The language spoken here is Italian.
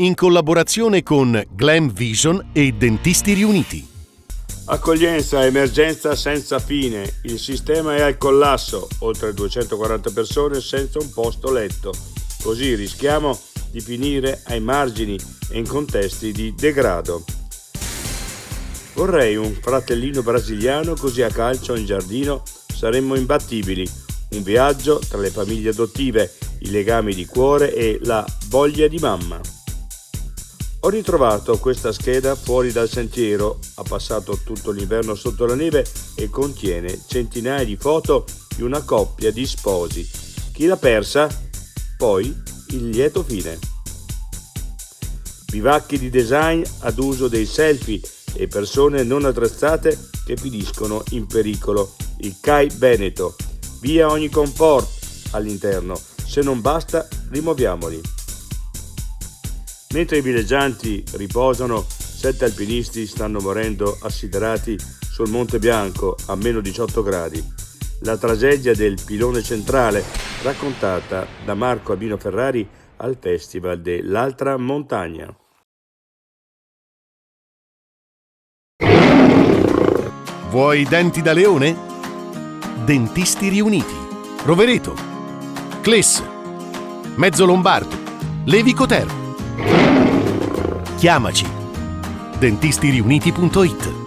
in collaborazione con Glam Vision e Dentisti Riuniti. Accoglienza, emergenza senza fine. Il sistema è al collasso, oltre 240 persone senza un posto letto. Così rischiamo di finire ai margini e in contesti di degrado. Vorrei un fratellino brasiliano, così a calcio in giardino saremmo imbattibili. Un viaggio tra le famiglie adottive, i legami di cuore e la voglia di mamma. Ho ritrovato questa scheda fuori dal sentiero, ha passato tutto l'inverno sotto la neve e contiene centinaia di foto di una coppia di sposi. Chi l'ha persa? Poi il lieto fine. Bivacchi di design ad uso dei selfie e persone non attrezzate che finiscono in pericolo. Il CAI Veneto. Via ogni comfort all'interno. Se non basta, rimuoviamoli. Mentre i villeggianti riposano, 7 alpinisti stanno morendo assidati sul Monte Bianco a meno 18 gradi. La tragedia del pilone centrale, raccontata da Marco Albino Ferrari al Festival dell'Altra Montagna. Vuoi i denti da leone? Dentisti Riuniti, Rovereto, Cles, Mezzo Lombardo, Levico Terme. Chiamaci. dentistiriuniti.it